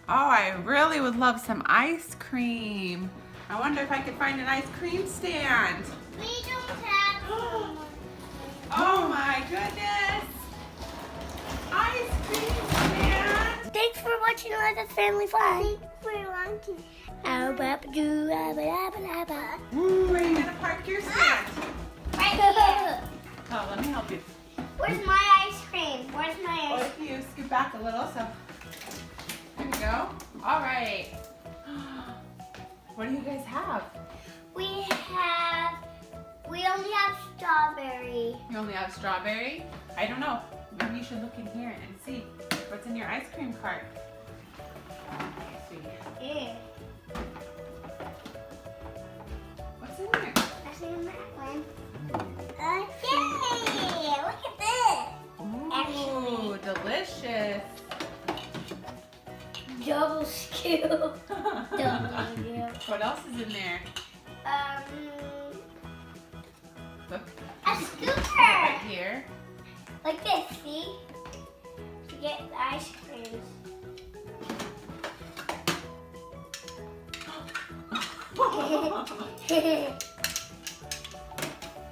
Oh, I really would love some ice cream. I wonder if I could find an ice cream stand. We don't have one. Oh my goodness. Ice cream stand. Thanks for watching Eliza's Family Fun. Thanks for watching. Where are you gonna park your stand? Right here. Oh, let me help you. Where's my ice cream? Where's my Well, ice if you scoot back a little, so there we go. All right. What do you guys have? cream? We only have strawberry. You only have strawberry? I don't know. Maybe you should look in here and see what's in your ice cream cart. Sweetie. Yeah. What's in there? I see that one. Yay! Look at this. Ooh, delicious. Double scoop. What else is in there? Look. A Right scooper. here. Like this, see? To get the ice creams.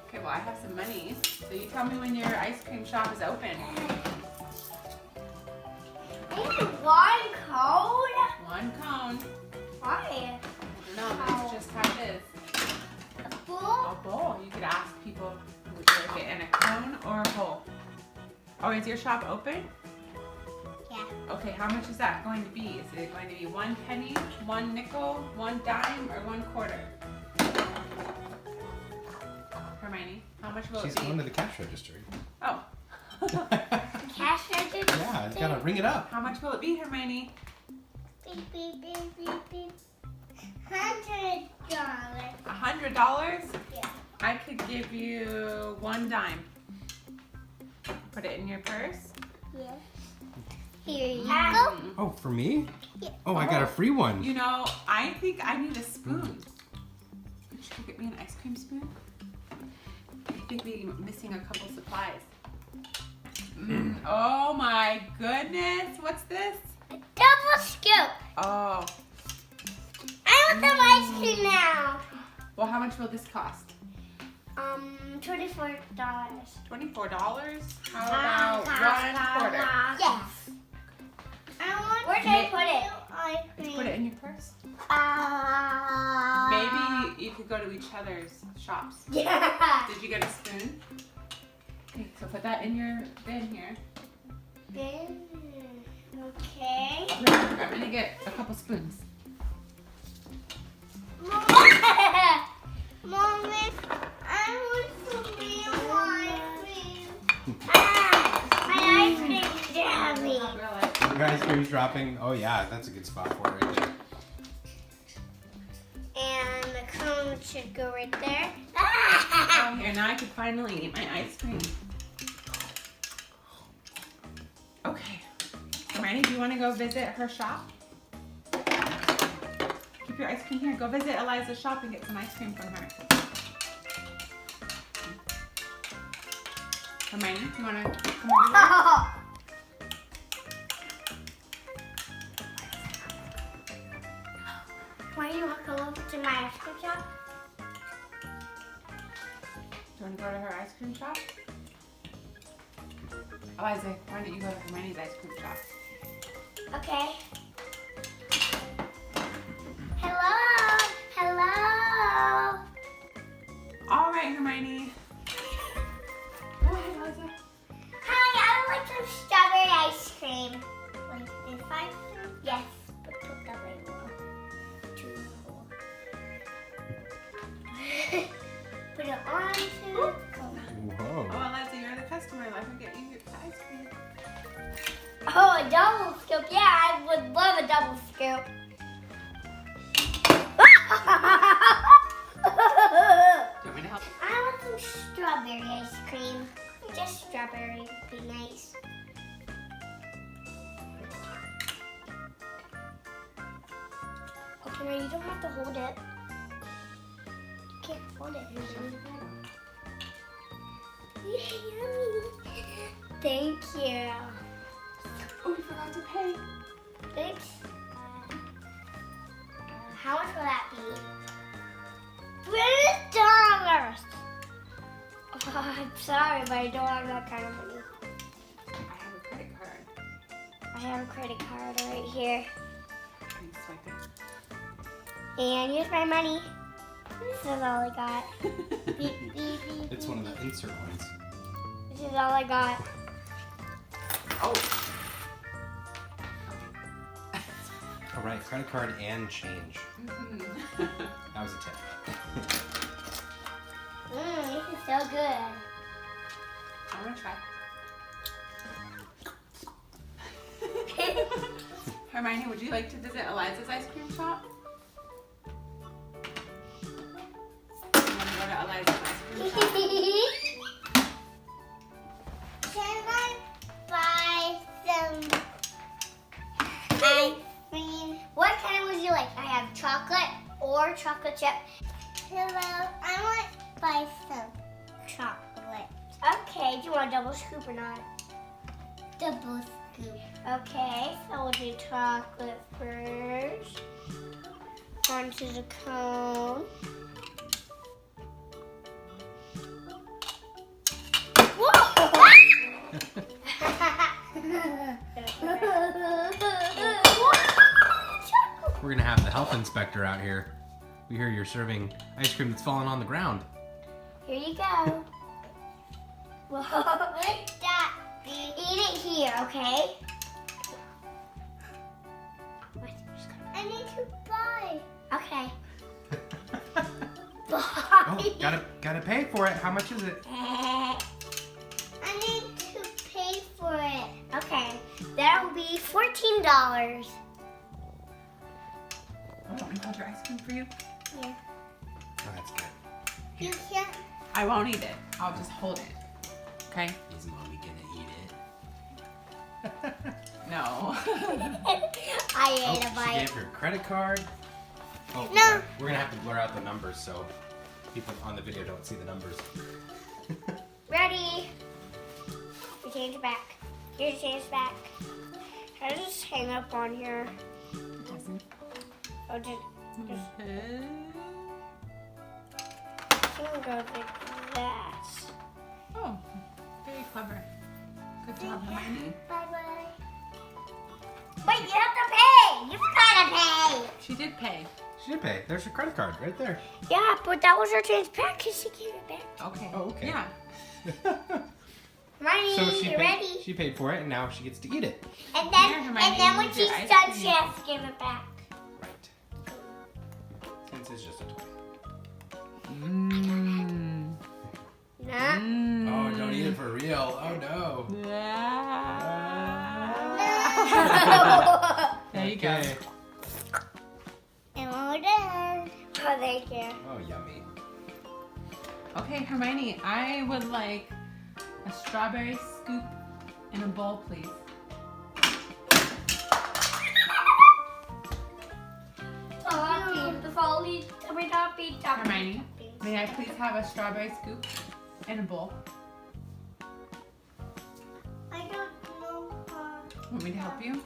Okay, well, I have some money. So you tell me when your ice cream shop is open. Only one cone? One cone. Why? No, that's just how it is. A bowl? A bowl. You could ask people who would like it in a cone or a bowl. Oh, is your shop open? Yeah. Okay, how much is that going to be? Is it going to be 1 penny, 1 nickel, 1 dime, or 1 quarter? Hermione, how much will She's it be? going to the cash register. Oh. Cash register? Yeah, you gotta ring it up. How much will it be, Hermione? Beep, beep, beep, beep, beep. $100. $100? Yeah. I could give you 1 dime. Put it in your purse. Yeah. Here you go. Mm. Oh, for me? Yeah. Oh, I got a free one. You know, I think I need a spoon. Could you get me an ice cream spoon? I think we're missing a couple supplies. Oh my goodness. What's this? Double scoop. Oh. I want some ice cream now. Well, how much will this cost? $24. $24? How about 1 quarter? Yes. Where did I put it? Put it in your purse. Maybe you could go to each other's shops. Yeah. Did you get a spoon? Okay, so put that in your bin here. Okay. I'm gonna get a couple spoons. Mommy, I want some real ice cream. My ice cream jammy. Not really. Your ice cream's dropping. Oh yeah, that's a good spot for it right there. And the cone should go right there. Oh, here, now I can finally eat my ice cream. Okay. Hermione, do you want to go visit her shop? Keep your ice cream here. Go visit Eliza's shop and get some ice cream from her. Hermione, you want to come over here? Why do you want to go over to my ice cream shop? Do you want to go to her ice cream shop? Eliza, why don't you go to Hermione's ice cream shop? Okay. Hello. Hello. All right, Hermione. Go ahead, Eliza. Hi, I would like some strawberry ice cream. Like this ice cream? Yes. But put that way more. Too cool. Put it onto the cone. Whoa. Oh, Eliza, you're the customer. Let her get you your ice cream. Oh, a double scoop. Yeah, I would love a double scoop. Do you want me to help? I want some strawberry ice cream. Just strawberry would be nice. Okay, now you don't have to hold it. You can't hold it. Yummy. Thank you. Oh, we forgot to pay. Thanks. How much will that be? $20. Oh, I'm sorry, but I don't have that kind of money. I have a credit card. I have a credit card right here. Can you swipe it? And here's my money. This is all I got. Beep, beep, beep, It's one of the insert ones. This is all I got. Oh. All right, credit card and change. Mhm. That was a tip. This is so good. I want to try. Hermione, would you like to visit Eliza's ice cream shop? You want to go to Eliza's ice cream shop? Can I buy some ice cream? What kind would you like? I have chocolate or chocolate chip. Hello, I want to buy some chocolate. Okay, do you want a double scoop or not? Double scoop. Okay, so we'll do chocolate first. Onto the cone. We're gonna have the health inspector out here. We hear you're serving ice cream that's fallen on the ground. Here you go. What's that? Eat it here, okay? What? I need to buy. Okay. Oh, gotta pay for it. How much is it? I need to pay for it. Okay, that'll be $14. Oh, I got your ice cream for you. Here. Oh, that's good. You can't. I won't eat it. I'll just hold it. Okay? Is mommy gonna eat it? No. I Oh, ate a she bite. gave her credit card. Oh, No. We're gonna have to blur out the numbers so people on the video don't see the numbers. Ready? We change it back. Here to change it back. How does this hang up on here? It doesn't. Oh, just go like that. Oh, very clever. Good job, Hermione. Bye-bye. Wait, you have to pay! You forgot to pay! She did pay. She did pay. There's your credit card right there. Yeah, but that was her change back because she gave it back. Okay. Oh, okay. Yeah. Hermione, So she you paid, ready? she paid for it and now she gets to eat it. And Here, then, Hermione, and then when here's your she's ice done, cream. she has to give it back. Right. Since it's just a toy. Mmm. Nah. Oh, don't eat it for real. Oh no. There you go. Okay. And we're done. Oh, thank you. Oh, yummy. Okay, Hermione, I would like a strawberry scoop in a bowl, please. Hermione, may I please have a strawberry scoop in a bowl? I don't know. Want me to help you?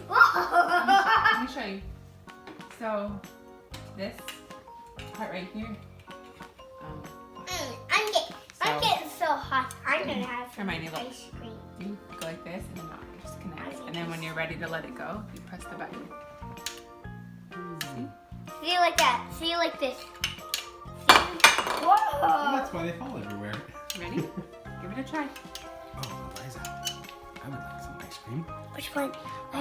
Whoa. Let me show you. So, this part right here. I'm getting so hot. I'm gonna have some Hermione, look. ice cream. You go like this and then I'll just connect. And then when you're ready to let it go, you press the button. See? See like that. See like this. See? Whoa. Oh, that's why they fall everywhere. Ready? Give it a try. Oh, Eliza, I would like some ice cream. Which one? I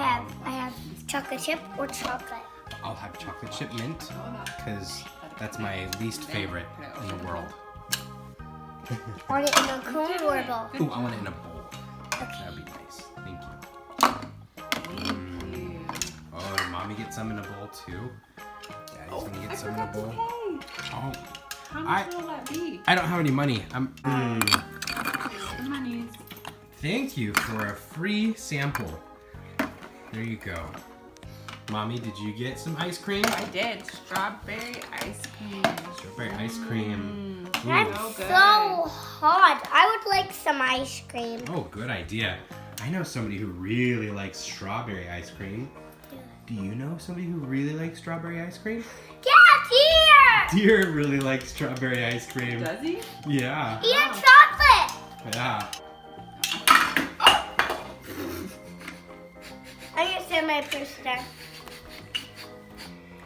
have chocolate chip or chocolate. I'll have chocolate chip mint because that's my least favorite in the world. Want it in a cone or a bowl? Ooh, I want it in a bowl. Okay. That'd be nice. Thank you. Oh, did mommy get some in a bowl too? Daddy's gonna I get some in a forgot to bowl. pay. Oh, How much will that be? I don't have any money. The monies. Thank you for a free sample. There you go. Mommy, did you get some ice cream? I did. Strawberry ice cream. Strawberry ice cream. That's So good. so hot. I would like some ice cream. Oh, good idea. I know somebody who really likes strawberry ice cream. Do you know somebody who really likes strawberry ice cream? Yeah, dear. Deer really likes strawberry ice cream. Does he? Yeah. Eat chocolate. Yeah. I'm gonna send my purse down.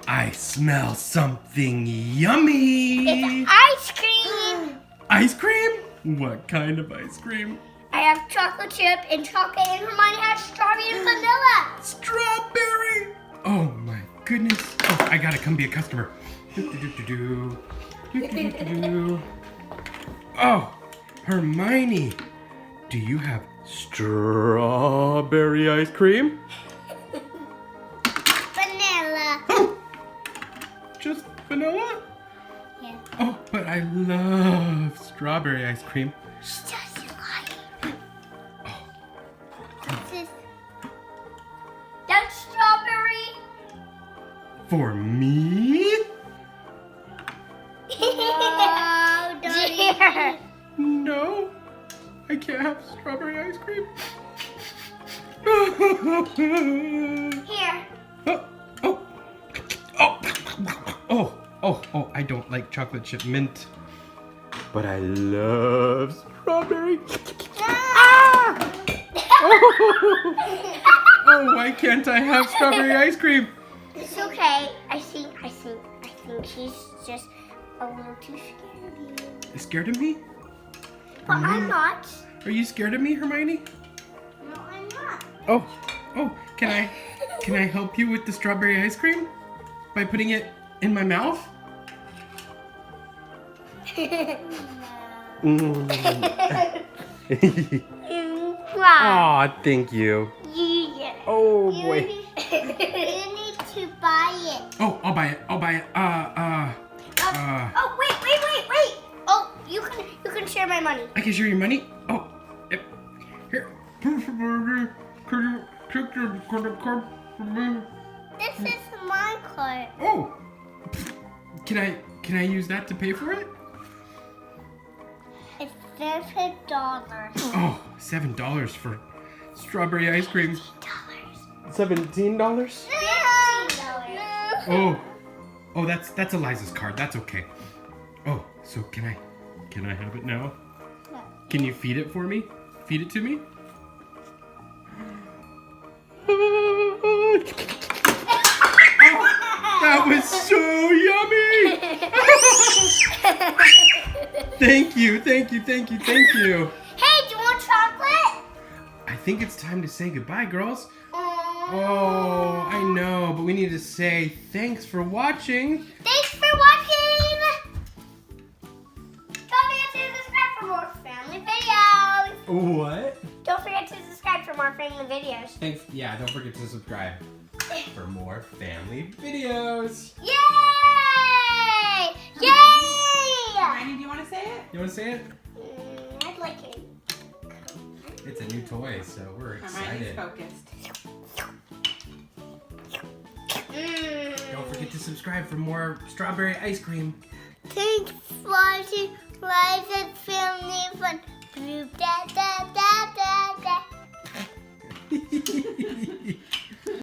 I smell something yummy. It's ice cream. Ice cream? What kind of ice cream? I have chocolate chip and chocolate, and Hermione has strawberry and vanilla. Strawberry! Oh my goodness. Oh, I gotta come be a customer. Do-do-do-do-do. Do-do-do-do-do. Oh, Hermione, do you have strawberry ice cream? Vanilla. Oh, just vanilla? Yeah. Oh, but I love strawberry ice cream. She doesn't like it. Oh, This is... That's strawberry. for me? No, dear. No, I can't have strawberry ice cream. Here. Oh, I don't like chocolate chip mint. But I love strawberry. Oh, why can't I have strawberry ice cream? It's okay. I think she's just a little too scared of you. Scared of me? But I'm not. Are you scared of me, Hermione? No, I'm not. Oh, can I help you with the strawberry ice cream? By putting it in my mouth? Aw, thank you. Yeah. Oh You boy. need to buy it. Oh, I'll buy it. Oh, wait. Oh, you can share my money. I can share your money? Oh, yep. Here. Could you take your credit card from me? This is my card. Oh, can I use that to pay for it? It's $7. Oh, $7 for strawberry ice cream. $17? $15. Oh, that's Eliza's card. That's okay. Oh, so can I have it now? No. Can you feed it for me? Feed it to me? That was so yummy! Thank you. Hey, do you want chocolate? I think it's time to say goodbye, girls. Oh, I know, but we need to say thanks for watching. Thanks for watching. Don't forget to subscribe for more family videos. What? Don't forget to subscribe for more family videos. Thanks. Yeah, don't forget to subscribe for more family videos. Yay! Yay! Hermione, do you want to say it? You want to say it? I'd like it. It's a new toy, so we're Hermione's excited. focused. Don't forget to subscribe for more strawberry ice cream. Thanks for watching Eliza and Family Fun. Da da da da da.